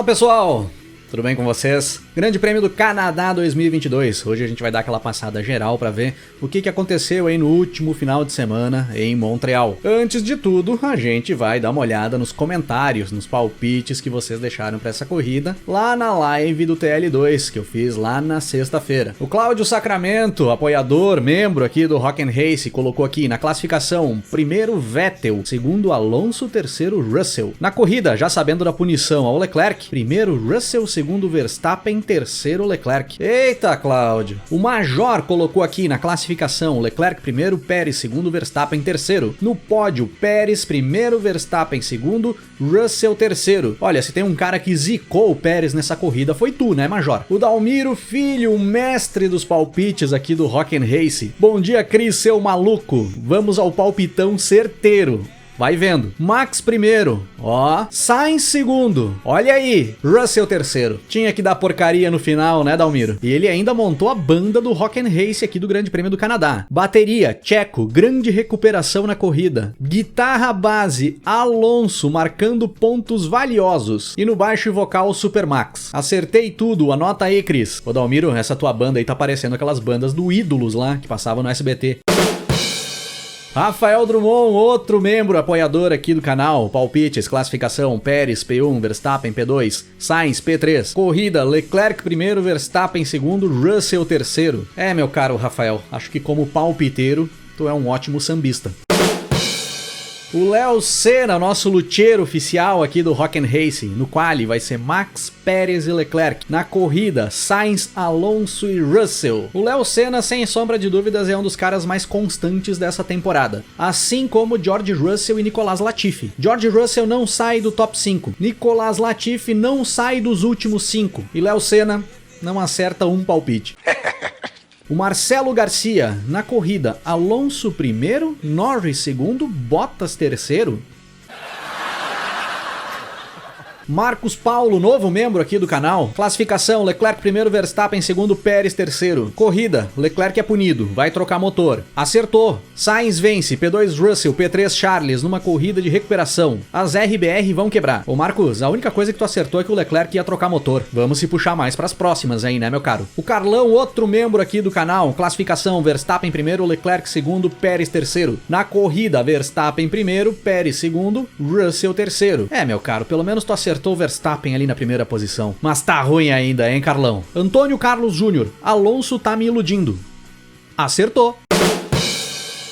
pessoal, tudo bem com vocês? Grande Prêmio do Canadá 2022. Hoje a gente vai dar aquela passada geral para ver o que aconteceu aí no último final de semana em Montreal. Antes de tudo, a gente vai dar uma olhada nos comentários, nos palpites que vocês deixaram para essa corrida lá na live do TL2 que eu fiz lá na sexta-feira. O Cláudio Sacramento, apoiador, membro aqui do Rock and Race, colocou aqui na classificação: primeiro Vettel, segundo Alonso, terceiro Russell. Na corrida, já sabendo da punição ao Leclerc, primeiro Russell, segundo Verstappen, terceiro Leclerc. Eita, Cláudio. O Major colocou aqui na classificação: Leclerc primeiro, Pérez segundo, Verstappen terceiro. No pódio, Pérez primeiro, Verstappen segundo, Russell terceiro. Olha, se tem um cara que zicou o Pérez nessa corrida foi tu, né, Major? O Dalmiro Filho, o mestre dos palpites aqui do Rock and Race. Bom dia, Cris, seu maluco. Vamos ao palpitão certeiro. Vai vendo. Max primeiro, ó. Sainz segundo, olha aí. Russell terceiro. Tinha que dar porcaria no final, né, Dalmiro? E ele ainda montou a banda do Rock and Race aqui do Grande Prêmio do Canadá. Bateria, Checo, grande recuperação na corrida. Guitarra base, Alonso, marcando pontos valiosos. E no baixo e vocal, Supermax. Acertei tudo, anota aí, Cris. Ô, Dalmiro, essa tua banda aí tá parecendo aquelas bandas do Ídolos lá, que passavam no SBT. Rafael Drummond, outro membro apoiador aqui do canal. Palpites, classificação: Pérez P1, Verstappen P2, Sainz P3. Corrida: Leclerc primeiro, Verstappen segundo, Russell terceiro. É, meu caro Rafael, acho que como palpiteiro, tu é um ótimo sambista. O Léo Senna, nosso luthier oficial aqui do Rock and Race. No quali vai ser Max, Pérez e Leclerc. Na corrida, Sainz, Alonso e Russell. O Léo Senna, sem sombra de dúvidas, é um dos caras mais constantes dessa temporada. Assim como George Russell e Nicolas Latifi. George Russell não sai do top 5. Nicolas Latifi não sai dos últimos 5. E Léo Senna não acerta um palpite. O Marcelo Garcia, na corrida, Alonso primeiro, Norris segundo, Bottas terceiro. Marcos Paulo, novo membro aqui do canal. Classificação: Leclerc primeiro, Verstappen segundo, Pérez terceiro. Corrida: Leclerc é punido, vai trocar motor. Acertou. Sainz vence, P2 Russell, P3 Charles, numa corrida de recuperação. As RBR vão quebrar. Ô Marcos, a única coisa que tu acertou é que o Leclerc ia trocar motor. Vamos se puxar mais pras próximas aí, né, meu caro? O Carlão, outro membro aqui do canal. Classificação: Verstappen primeiro, Leclerc segundo, Pérez terceiro. Na corrida, Verstappen primeiro, Pérez segundo, Russell terceiro. É, meu caro, pelo menos tu acertou o Verstappen ali na primeira posição. Mas tá ruim ainda, hein, Carlão? Antônio Carlos Júnior, Alonso tá me iludindo. Acertou.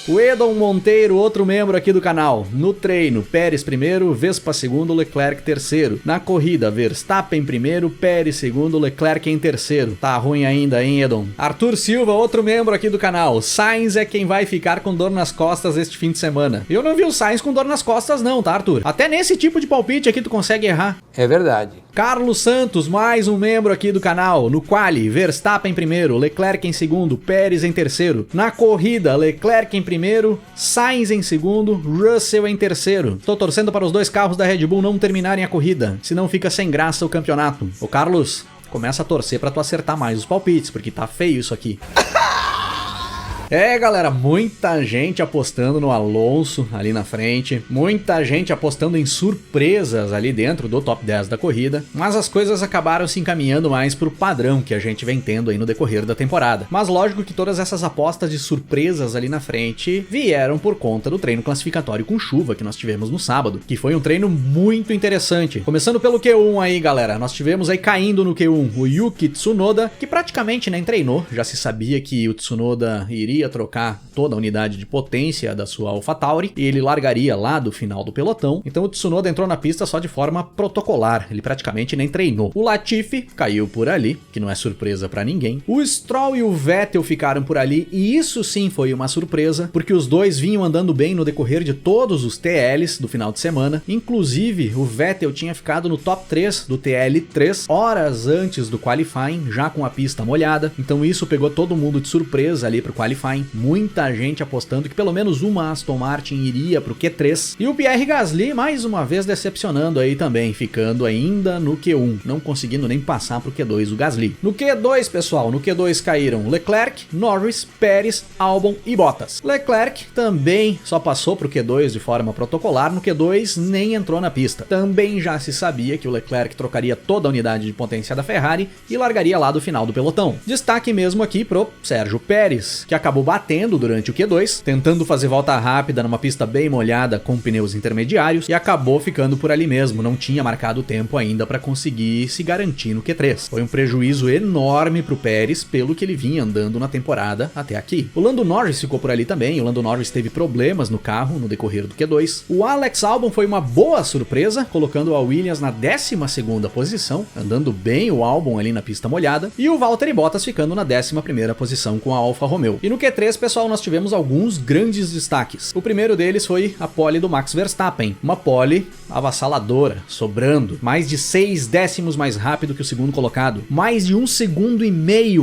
O Edon Monteiro, outro membro aqui do canal. No treino, Pérez primeiro, Vespa segundo, Leclerc terceiro. Na corrida, Verstappen primeiro, Pérez segundo, Leclerc em terceiro. Tá ruim ainda, hein, Edon? Arthur Silva, outro membro aqui do canal. Sainz é quem vai ficar com dor nas costas este fim de semana. Eu não vi o Sainz com dor nas costas não, tá, Arthur? Até nesse tipo de palpite aqui tu consegue errar. É verdade. Carlos Santos, mais um membro aqui do canal. No quali, Verstappen primeiro, Leclerc em segundo, Pérez em terceiro. Na corrida, Leclerc em primeiro, Sainz em segundo, Russell em terceiro. Tô torcendo para os dois carros da Red Bull não terminarem a corrida, senão fica sem graça o campeonato. Ô Carlos, começa a torcer para tu acertar mais os palpites, porque tá feio isso aqui. É, galera, muita gente apostando no Alonso ali na frente, muita gente apostando em surpresas ali dentro do top 10 da corrida, mas as coisas acabaram se encaminhando mais pro padrão que a gente vem tendo aí no decorrer da temporada. Mas lógico que todas essas apostas de surpresas ali na frente vieram por conta do treino classificatório com chuva que nós tivemos no sábado, que foi um treino muito interessante. Começando pelo Q1 aí, galera, nós tivemos aí caindo no Q1 o Yuki Tsunoda, que praticamente nem treinou, já se sabia que o Tsunoda iria trocar toda a unidade de potência da sua AlphaTauri e ele largaria lá do final do pelotão. Então o Tsunoda entrou na pista só de forma protocolar, ele praticamente nem treinou. O Latifi caiu por ali, que não é surpresa pra ninguém. O Stroll e o Vettel ficaram por ali e isso sim foi uma surpresa, porque os dois vinham andando bem no decorrer de todos os TLs do final de semana. Inclusive o Vettel tinha ficado no top 3 do TL3 horas antes do qualifying, já com a pista molhada. Então isso pegou todo mundo de surpresa ali pro qualifying. qualifying, muita gente apostando que pelo menos uma Aston Martin iria pro Q3, e o Pierre Gasly mais uma vez decepcionando aí também, ficando ainda no Q1, não conseguindo nem passar pro Q2 o Gasly. No Q2, pessoal, no Q2 caíram Leclerc, Norris, Pérez, Albon e Bottas. Leclerc também só passou pro Q2 de forma protocolar, no Q2 nem entrou na pista. Também já se sabia que o Leclerc trocaria toda a unidade de potência da Ferrari e largaria lá do final do pelotão. Destaque mesmo aqui pro Sérgio Pérez, que acabou batendo durante o Q2, tentando fazer volta rápida numa pista bem molhada com pneus intermediários e acabou ficando por ali mesmo, não tinha marcado tempo ainda para conseguir se garantir no Q3. Foi um prejuízo enorme pro Pérez pelo que ele vinha andando na temporada até aqui. O Lando Norris ficou por ali também, o Lando Norris teve problemas no carro no decorrer do Q2. O Alex Albon foi uma boa surpresa, colocando a Williams na 12ª posição, andando bem o Albon ali na pista molhada, e o Valtteri Bottas ficando na 11ª posição com a Alfa Romeo. E no Q3, pessoal, nós tivemos alguns grandes destaques. O primeiro deles foi a pole do Max Verstappen, uma pole avassaladora, sobrando, mais de 6 décimos mais rápido que o segundo colocado, mais de 1,5 segundos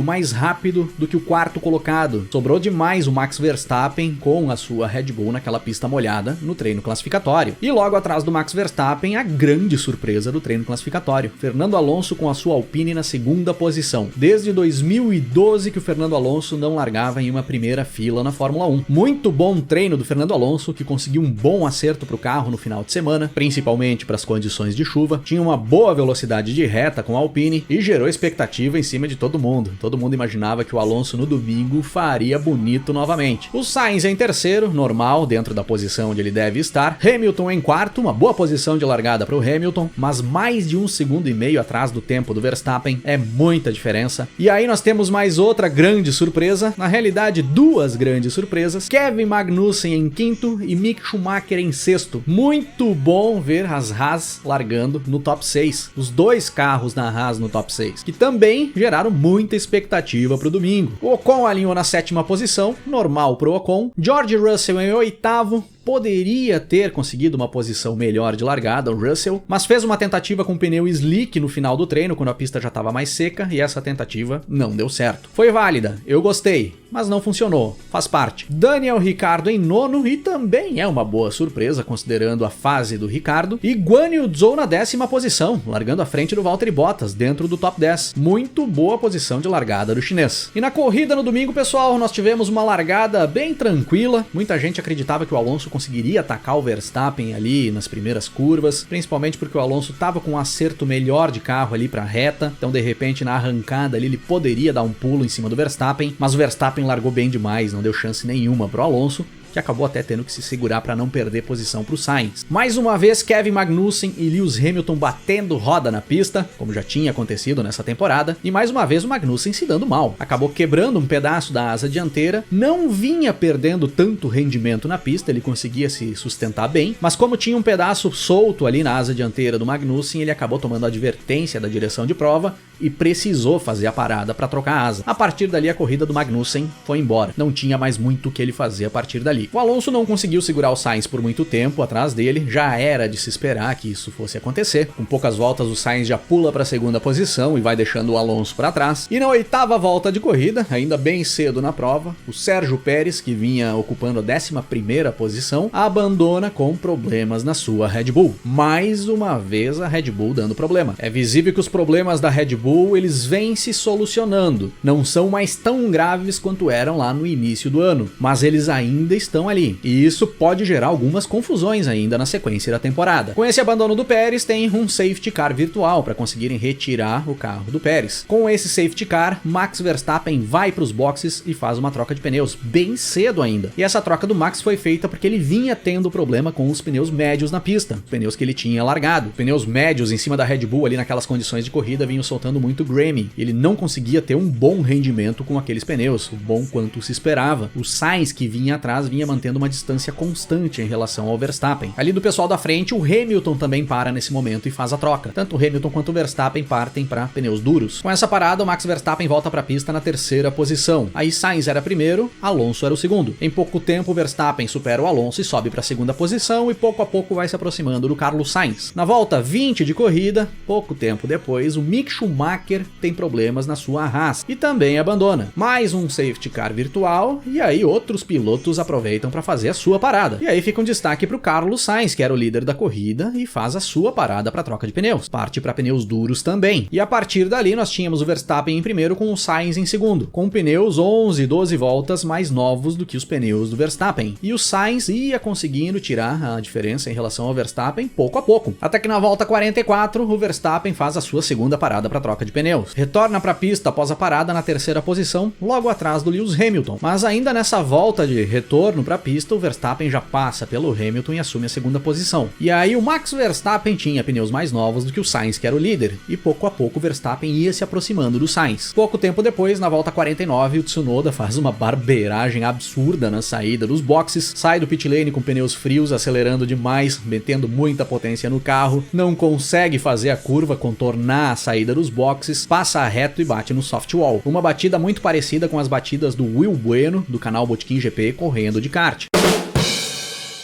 mais rápido do que o quarto colocado. Sobrou demais o Max Verstappen com a sua Red Bull naquela pista molhada no treino classificatório. E logo atrás do Max Verstappen, a grande surpresa do treino classificatório, Fernando Alonso com a sua Alpine na 2ª posição. Desde 2012 que o Fernando Alonso não largava em uma primeira fila na Fórmula 1. Muito bom treino do Fernando Alonso, que conseguiu um bom acerto para o carro no final de semana, principalmente para as condições de chuva, tinha uma boa velocidade de reta com a Alpine e gerou expectativa em cima de todo mundo. Todo mundo imaginava que o Alonso no domingo faria bonito novamente. O Sainz em terceiro, normal, dentro da posição onde ele deve estar. Hamilton em quarto, uma boa posição de largada para o Hamilton, mas mais de 1,5 segundos atrás do tempo do Verstappen, é muita diferença. E aí nós temos mais outra grande surpresa, na realidade duas grandes surpresas, Kevin Magnussen em quinto e Mick Schumacher em sexto. Muito bom ver as Haas largando no top 6, os dois carros da Haas no top 6, que também geraram muita expectativa para o domingo. O Ocon alinhou na 7ª posição, normal pro Ocon. George Russell em 8º, poderia ter conseguido uma posição melhor de largada, o Russell, mas fez uma tentativa com pneu slick no final do treino, quando a pista já estava mais seca, e essa tentativa não deu certo. Foi válida, eu gostei, mas não funcionou, faz parte. Daniel Ricciardo em 9º, e também é uma boa surpresa, considerando a fase do Ricciardo, e Guan Yu Zhou na 10ª posição, largando à frente do Valtteri Bottas, dentro do top 10. Muito boa posição de largada do chinês. E na corrida no domingo, pessoal, nós tivemos uma largada bem tranquila, muita gente acreditava que o Alonso conseguiria atacar o Verstappen ali nas primeiras curvas, principalmente porque o Alonso estava com um acerto melhor de carro ali para a reta, então de repente na arrancada ali ele poderia dar um pulo em cima do Verstappen, mas o Verstappen largou bem demais, não deu chance nenhuma pro Alonso, que acabou até tendo que se segurar para não perder posição para o Sainz. Mais uma vez, Kevin Magnussen e Lewis Hamilton batendo roda na pista, como já tinha acontecido nessa temporada, e mais uma vez o Magnussen se dando mal. Acabou quebrando um pedaço da asa dianteira, não vinha perdendo tanto rendimento na pista, ele conseguia se sustentar bem, mas como tinha um pedaço solto ali na asa dianteira do Magnussen, ele acabou tomando advertência da direção de prova e precisou fazer a parada para trocar a asa. A partir dali, a corrida do Magnussen foi embora. Não tinha mais muito o que ele fazer a partir dali. O Alonso não conseguiu segurar o Sainz por muito tempo atrás dele, já era de se esperar que isso fosse acontecer. Com poucas voltas, o Sainz já pula para a 2ª posição e vai deixando o Alonso para trás. E na 8ª volta de corrida, ainda bem cedo na prova, o Sérgio Pérez, que vinha ocupando a 11ª posição, abandona com problemas na sua Red Bull. Mais uma vez a Red Bull dando problema. É visível que os problemas da Red Bull, eles vêm se solucionando. Não são mais tão graves quanto eram lá no início do ano, mas eles ainda estão ali, e isso pode gerar algumas confusões ainda na sequência da temporada. Com esse abandono do Pérez, tem um safety car virtual para conseguirem retirar o carro do Pérez. Com esse safety car, Max Verstappen vai para os boxes e faz uma troca de pneus bem cedo ainda. E essa troca do Max foi feita porque ele vinha tendo problema com os pneus médios na pista, pneus que ele tinha largado. Pneus médios em cima da Red Bull ali naquelas condições de corrida vinham soltando muito grime. Ele não conseguia ter um bom rendimento com aqueles pneus, o bom quanto se esperava. O Sainz, que vinha atrás, vinha mantendo uma distância constante em relação ao Verstappen. Ali do pessoal da frente, o Hamilton também para nesse momento e faz a troca. Tanto o Hamilton quanto o Verstappen partem para pneus duros. Com essa parada, o Max Verstappen volta para a pista na 3ª posição. Aí Sainz era primeiro, Alonso era o segundo. Em pouco tempo, o Verstappen supera o Alonso e sobe para a 2ª posição e pouco a pouco vai se aproximando do Carlos Sainz. Na volta 20 de corrida, pouco tempo depois, o Mick Schumacher Schumacher tem problemas na sua Haas e também abandona. Mais um safety car virtual e aí outros pilotos aproveitam para fazer a sua parada. E aí fica um destaque para o Carlos Sainz, que era o líder da corrida e faz a sua parada para troca de pneus. Parte para pneus duros também. E a partir dali nós tínhamos o Verstappen em primeiro com o Sainz em segundo, com pneus 11, 12 voltas mais novos do que os pneus do Verstappen. E o Sainz ia conseguindo tirar a diferença em relação ao Verstappen pouco a pouco. Até que na volta 44, o Verstappen faz a sua segunda parada para troca de pneus. Retorna para a pista após a parada na terceira posição, logo atrás do Lewis Hamilton. Mas ainda nessa volta de retorno para a pista, o Verstappen já passa pelo Hamilton e assume a segunda posição. E aí o Max Verstappen tinha pneus mais novos do que o Sainz, que era o líder, e pouco a pouco o Verstappen ia se aproximando do Sainz. Pouco tempo depois, na volta 49, o Tsunoda faz uma barbeiragem absurda na saída dos boxes, sai do pit lane com pneus frios, acelerando demais, metendo muita potência no carro, não consegue fazer a curva, contornar a saída dos boxes, passa reto e bate no soft wall. Uma batida muito parecida com as batidas do Will Bueno, do canal Botequim GP, correndo de kart.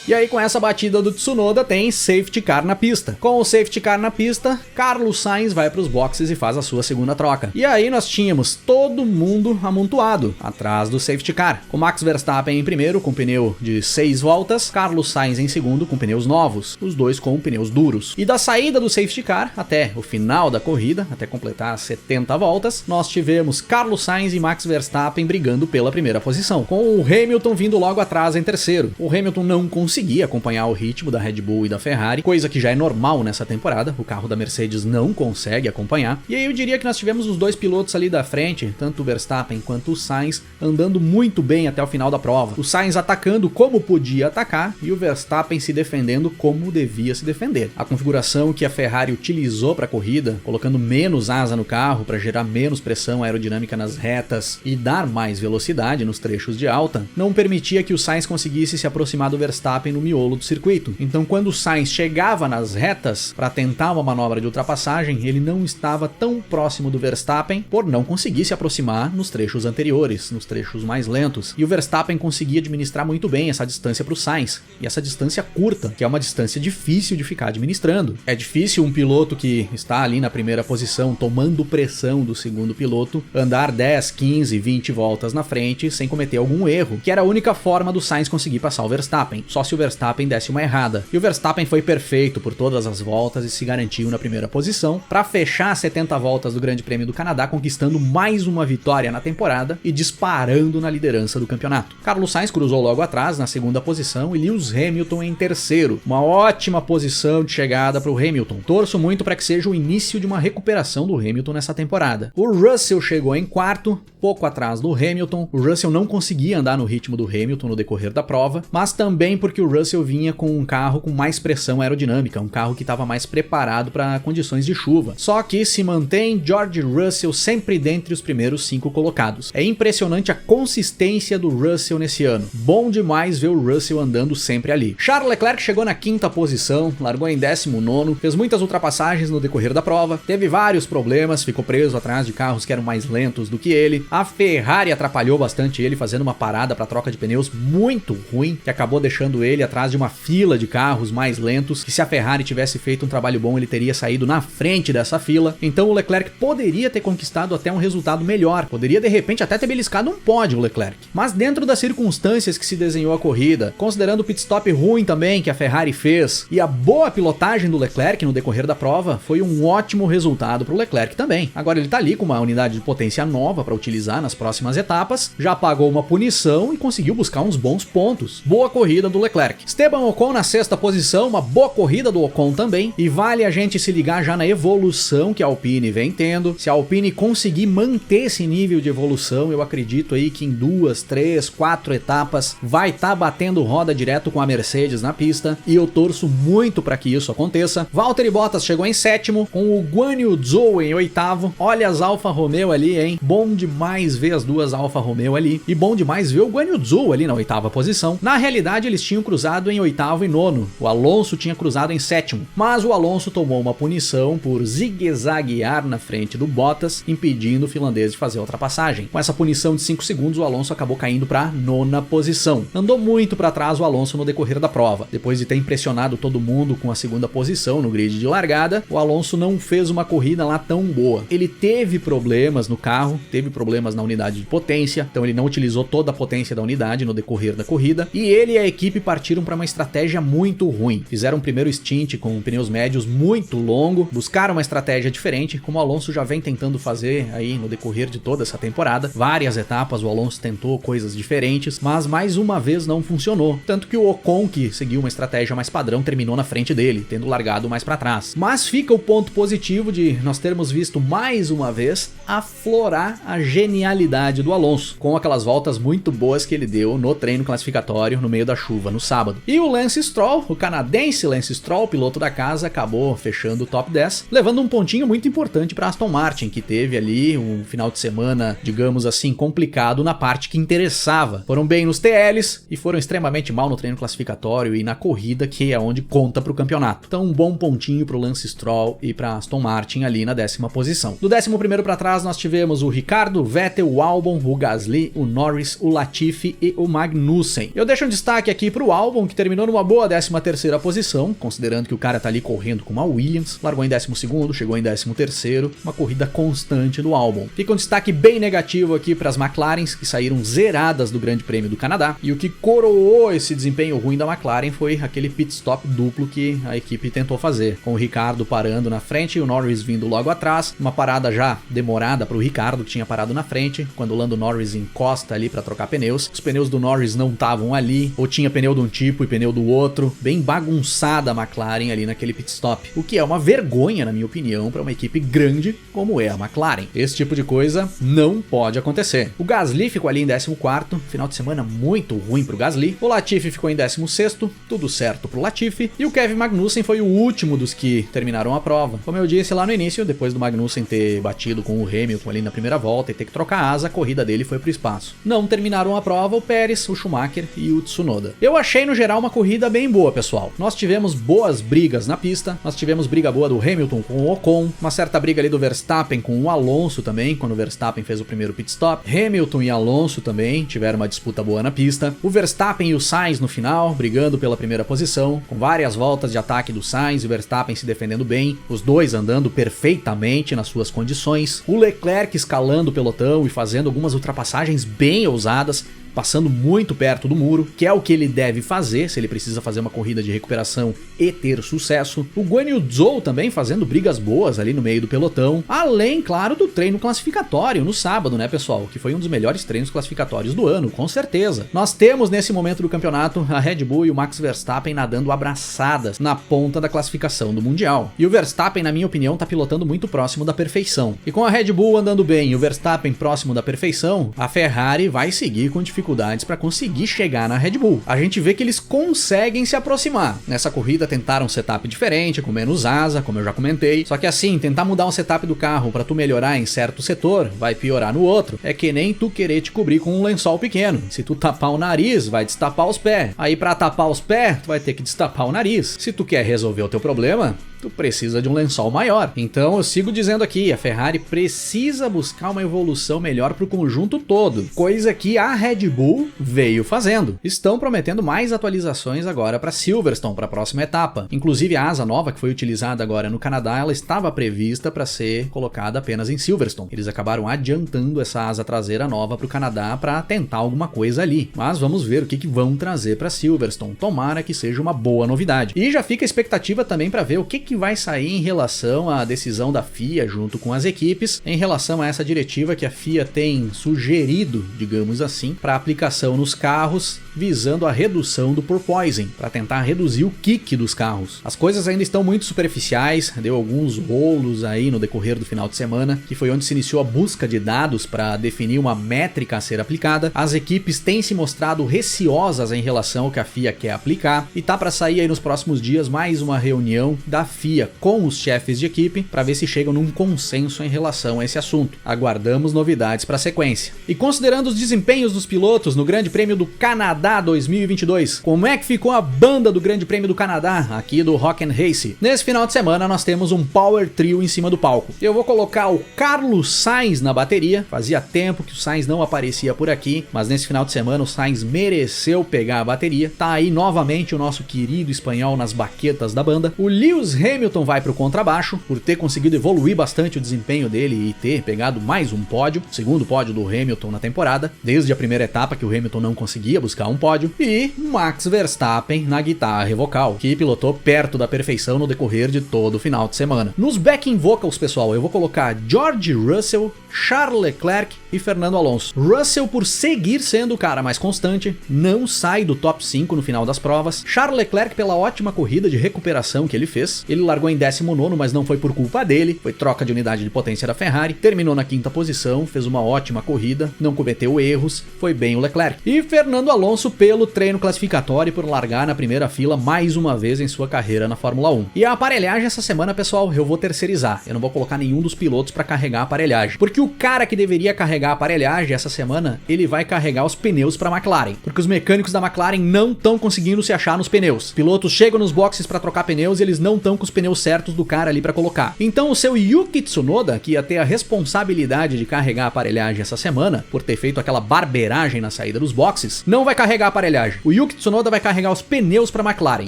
E aí com essa batida do Tsunoda tem safety car na pista. Com o safety car na pista, Carlos Sainz vai para os boxes e faz a sua segunda troca. E aí nós tínhamos todo mundo amontoado atrás do safety car. Com Max Verstappen em primeiro com pneu de 6 voltas, Carlos Sainz em segundo com pneus novos, os dois com pneus duros. E da saída do safety car até o final da corrida, até completar 70 voltas, nós tivemos Carlos Sainz e Max Verstappen brigando pela primeira posição, com o Hamilton vindo logo atrás em terceiro. O Hamilton não conseguia acompanhar o ritmo da Red Bull e da Ferrari, coisa que já é normal nessa temporada, o carro da Mercedes não consegue acompanhar. E aí eu diria que nós tivemos os dois pilotos ali da frente, tanto o Verstappen quanto o Sainz, andando muito bem até o final da prova. O Sainz atacando como podia atacar e o Verstappen se defendendo como devia se defender. A configuração que a Ferrari utilizou para a corrida, colocando menos asa no carro para gerar menos pressão aerodinâmica nas retas e dar mais velocidade nos trechos de alta, não permitia que o Sainz conseguisse se aproximar do Verstappen no miolo do circuito. Então quando o Sainz chegava nas retas para tentar uma manobra de ultrapassagem, ele não estava tão próximo do Verstappen por não conseguir se aproximar nos trechos anteriores, nos trechos mais lentos. E o Verstappen conseguia administrar muito bem essa distância para o Sainz. E essa distância curta, que é uma distância difícil de ficar administrando. É difícil um piloto que está ali na primeira posição, tomando pressão do segundo piloto, andar 10, 15, 20 voltas na frente sem cometer algum erro, que era a única forma do Sainz conseguir passar o Verstappen. Só se o Verstappen desse uma errada. E o Verstappen foi perfeito por todas as voltas e se garantiu na primeira posição para fechar 70 voltas do Grande Prêmio do Canadá, conquistando mais uma vitória na temporada e disparando na liderança do campeonato. Carlos Sainz cruzou logo atrás na segunda posição e Lewis Hamilton em terceiro. Uma ótima posição de chegada para o Hamilton. Torço muito para que seja o início de uma recuperação do Hamilton nessa temporada. O Russell chegou em quarto, pouco atrás do Hamilton. O Russell não conseguia andar no ritmo do Hamilton no decorrer da prova, mas também porque o Russell vinha com um carro com mais pressão aerodinâmica, um carro que estava mais preparado para condições de chuva. Só que se mantém George Russell sempre dentre os primeiros 5 colocados. É impressionante a consistência do Russell nesse ano. Bom demais ver o Russell andando sempre ali. Charles Leclerc chegou na 5ª posição, largou em 19º, fez muitas ultrapassagens no decorrer da prova, teve vários problemas, ficou preso atrás de carros que eram mais lentos do que ele. A Ferrari atrapalhou bastante ele, fazendo uma parada para troca de pneus muito ruim, que acabou deixando ele atrás de uma fila de carros mais lentos, que se a Ferrari tivesse feito um trabalho bom, ele teria saído na frente dessa fila. Então o Leclerc poderia ter conquistado até um resultado melhor, poderia de repente até ter beliscado um pódio o Leclerc. Mas dentro das circunstâncias que se desenhou a corrida, considerando o pit stop ruim também que a Ferrari fez, e a boa pilotagem do Leclerc no decorrer da prova, foi um ótimo resultado para o Leclerc também. Agora ele tá ali com uma unidade de potência nova para utilizar nas próximas etapas, já pagou uma punição e conseguiu buscar uns bons pontos. Boa corrida do Leclerc. Esteban Ocon na 6ª posição, uma boa corrida do Ocon também, e vale a gente se ligar já na evolução que a Alpine vem tendo. Se a Alpine conseguir manter esse nível de evolução, eu acredito aí que em 2, 3, 4 etapas vai estar batendo roda direto com a Mercedes na pista, e eu torço muito para que isso aconteça. Valtteri Bottas chegou em 7º, com o Guan Yu Zhou em 8º. Olha as Alfa Romeo ali, hein? Bom demais ver as duas Alfa Romeo ali, e bom demais ver o Guan Yu Zhou ali na 8ª posição. Na realidade eles tinham cruzado em 8º e 9º, o Alonso tinha cruzado em 7º, mas o Alonso tomou uma punição por zigue-zaguear na frente do Bottas, impedindo o finlandês de fazer a ultrapassagem. Com essa punição de 5 segundos, o Alonso acabou caindo para a 9ª posição. Andou muito para trás o Alonso no decorrer da prova. Depois de ter impressionado todo mundo com a 2ª posição no grid de largada, o Alonso não fez uma corrida lá tão boa. Ele teve problemas no carro, teve problemas na unidade de potência, então ele não utilizou toda a potência da unidade no decorrer da corrida, e ele e a equipe partiram para uma estratégia muito ruim. Fizeram um primeiro stint com pneus médios muito longo, buscaram uma estratégia diferente, como o Alonso já vem tentando fazer aí no decorrer de toda essa temporada. Várias etapas o Alonso tentou coisas diferentes, mas mais uma vez não funcionou. Tanto que o Ocon, que seguiu uma estratégia mais padrão, terminou na frente dele, tendo largado mais para trás. Mas fica o ponto positivo de nós termos visto mais uma vez aflorar a genialidade do Alonso, com aquelas voltas muito boas que ele deu no treino classificatório no meio da chuva no sábado. E o Lance Stroll, o canadense Lance Stroll, piloto da casa, acabou fechando o top 10, levando um pontinho muito importante para Aston Martin, que teve ali um final de semana, digamos assim, complicado na parte que interessava. Foram bem nos TLs e foram extremamente mal no treino classificatório e na corrida, que é onde conta para o campeonato. Então um bom pontinho para o Lance Stroll e para Aston Martin ali na 10ª posição. Do 11º para trás nós tivemos o Ricardo, o Vettel, o Albon, o Gasly, o Norris, o Latifi e o Magnussen. Eu deixo um destaque aqui para o Albon, que terminou numa boa 13ª posição, considerando que o cara tá ali correndo com uma Williams, largou em 12º, chegou em 13º, uma corrida constante do Albon. Fica um destaque bem negativo aqui para as McLarens, que saíram zeradas do Grande Prêmio do Canadá, e o que coroou esse desempenho ruim da McLaren foi aquele pit stop duplo que a equipe tentou fazer, com o Ricardo parando na frente e o Norris vindo logo atrás, uma parada já demorada para o Ricardo, que tinha parado na frente, quando o Lando Norris encosta ali para trocar pneus. Os pneus do Norris não estavam ali, ou tinha pneu de um tipo e pneu do outro, bem bagunçada a McLaren ali naquele pit stop, o que é uma vergonha, na minha opinião, para uma equipe grande como é a McLaren. Esse tipo de coisa não pode acontecer. O Gasly ficou ali em 14º, final de semana muito ruim pro Gasly. O Latifi ficou em 16º, tudo certo pro Latifi, e o Kevin Magnussen foi o último dos que terminaram a prova. Como eu disse lá no início, depois do Magnussen ter batido com o Hamilton ali na primeira volta e ter que trocar a asa, a corrida dele foi pro espaço. Não terminaram a prova o Pérez, o Schumacher e o Tsunoda. Eu achei no geral uma corrida bem boa, pessoal. Nós tivemos boas brigas na pista, nós tivemos briga boa do Hamilton com o Ocon, uma certa briga ali do Verstappen com o Alonso também, quando o Verstappen fez o primeiro pit stop. Hamilton e Alonso também tiveram uma disputa boa na pista. O Verstappen e o Sainz no final, brigando pela primeira posição, com várias voltas de ataque do Sainz e o Verstappen se defendendo bem, os dois andando perfeitamente nas suas condições. O Leclerc escalando o pelotão e fazendo algumas ultrapassagens bem ousadas, passando muito perto do muro, que é o que ele deve fazer se ele precisa fazer uma corrida de recuperação e ter sucesso. O Guan Yu Zhou também fazendo brigas boas ali no meio do pelotão, além, claro, do treino classificatório no sábado, né, pessoal, que foi um dos melhores treinos classificatórios do ano, com certeza. Nós temos nesse momento do campeonato a Red Bull e o Max Verstappen nadando abraçadas na ponta da classificação do Mundial. E o Verstappen, na minha opinião, tá pilotando muito próximo da perfeição. E com a Red Bull andando bem e o Verstappen próximo da perfeição, a Ferrari vai seguir com dificuldades para conseguir chegar na Red Bull. A gente vê que eles conseguem se aproximar. Nessa corrida tentaram um setup diferente, com menos asa, como eu já comentei. Só que assim, tentar mudar um setup do carro para tu melhorar em certo setor, vai piorar no outro. É que nem tu querer te cobrir com um lençol pequeno. Se tu tapar o nariz, vai destapar os pés. Aí para tapar os pés, tu vai ter que destapar o nariz. Se tu quer resolver o teu problema, tu precisa de um lençol maior. Então eu sigo dizendo aqui, a Ferrari precisa buscar uma evolução melhor para o conjunto todo, coisa que a Red Bull veio fazendo. Estão prometendo mais atualizações agora para Silverstone, para a próxima etapa. Inclusive a asa nova que foi utilizada agora no Canadá, ela estava prevista para ser colocada apenas em Silverstone. Eles acabaram adiantando essa asa traseira nova para o Canadá para tentar alguma coisa ali. Mas vamos ver o que vão trazer para Silverstone. Tomara que seja uma boa novidade. E já fica a expectativa também para ver o que vai sair em relação à decisão da FIA junto com as equipes, em relação a essa diretiva que a FIA tem sugerido, digamos assim, para aplicação nos carros, visando a redução do porpoising, para tentar reduzir o kick dos carros. As coisas ainda estão muito superficiais, deu alguns rolos aí no decorrer do final de semana, que foi onde se iniciou a busca de dados para definir uma métrica a ser aplicada. As equipes têm se mostrado receosas em relação ao que a FIA quer aplicar, e tá para sair aí nos próximos dias mais uma reunião da FIA FIA com os chefes de equipe para ver se chegam num consenso em relação a esse assunto. Aguardamos novidades para a sequência. E considerando os desempenhos dos pilotos no Grande Prêmio do Canadá 2022, como é que ficou a banda do Grande Prêmio do Canadá aqui do Rock and Race? Nesse final de semana nós temos um Power Trio em cima do palco. Eu vou colocar o Carlos Sainz na bateria, fazia tempo que o Sainz não aparecia por aqui, mas nesse final de semana o Sainz mereceu pegar a bateria. Tá aí novamente o nosso querido espanhol nas baquetas da banda. O Lewis Hamilton vai pro contrabaixo, por ter conseguido evoluir bastante o desempenho dele e ter pegado mais um pódio, segundo pódio do Hamilton na temporada, desde a primeira etapa que o Hamilton não conseguia buscar um pódio. E Max Verstappen na guitarra e vocal, que pilotou perto da perfeição no decorrer de todo o final de semana. Nos backing vocals, pessoal, eu vou colocar George Russell, Charles Leclerc e Fernando Alonso. Russell, por seguir sendo o cara mais constante, não sai do top 5 no final das provas. Charles Leclerc, pela ótima corrida de recuperação que ele fez. Ele largou em 19º, mas não foi por culpa dele, foi troca de unidade de potência da Ferrari. Terminou na 5ª posição, fez uma ótima corrida, não cometeu erros, foi bem o Leclerc. E Fernando Alonso pelo treino classificatório e por largar na primeira fila mais uma vez em sua carreira na Fórmula 1. E a aparelhagem essa semana, pessoal, eu vou terceirizar. Eu não vou colocar nenhum dos pilotos para carregar a aparelhagem, porque o cara que deveria carregar a aparelhagem essa semana, ele vai carregar os pneus para a McLaren, porque os mecânicos da McLaren não estão conseguindo se achar nos pneus. Os pilotos chegam nos boxes para trocar pneus e eles não estão com os pneus certos do cara ali para colocar. Então o seu Yuki Tsunoda, que ia ter a responsabilidade de carregar a aparelhagem essa semana, por ter feito aquela barbeiragem na saída dos boxes, não vai carregar a aparelhagem. O Yuki Tsunoda vai carregar os pneus para a McLaren,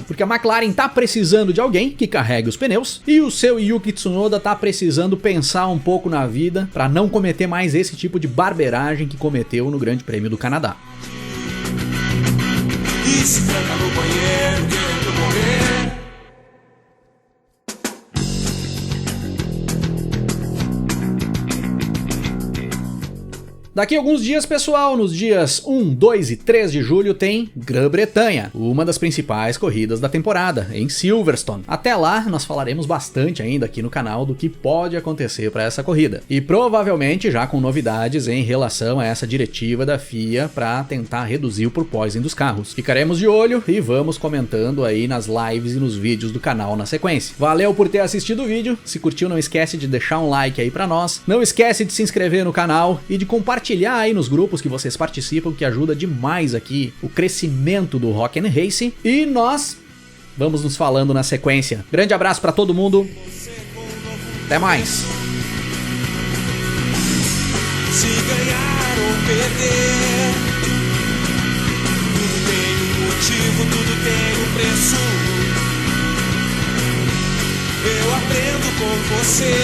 porque a McLaren tá precisando de alguém que carregue os pneus e o seu Yuki Tsunoda tá precisando pensar um pouco na vida para não cometer mais esse tipo de barbeiragem que cometeu no Grande Prêmio do Canadá. E se tranca no banheiro, querendo morrer. Daqui a alguns dias, pessoal, nos dias 1, 2 e 3 de julho tem Grã-Bretanha, uma das principais corridas da temporada, em Silverstone. Até lá, nós falaremos bastante ainda aqui no canal do que pode acontecer para essa corrida. E provavelmente já com novidades em relação a essa diretiva da FIA para tentar reduzir o porpoising dos carros. Ficaremos de olho e vamos comentando aí nas lives e nos vídeos do canal na sequência. Valeu por ter assistido o vídeo, se curtiu não esquece de deixar um like aí para nós, não esquece de se inscrever no canal e de compartilhar aí nos grupos que vocês participam, que ajuda demais aqui o crescimento do Rock and Race. E nós vamos nos falando na sequência. Grande abraço pra todo mundo. Até mais. Se ganhar ou perder, tudo tem um motivo, tudo tem um preço. Eu aprendo com você.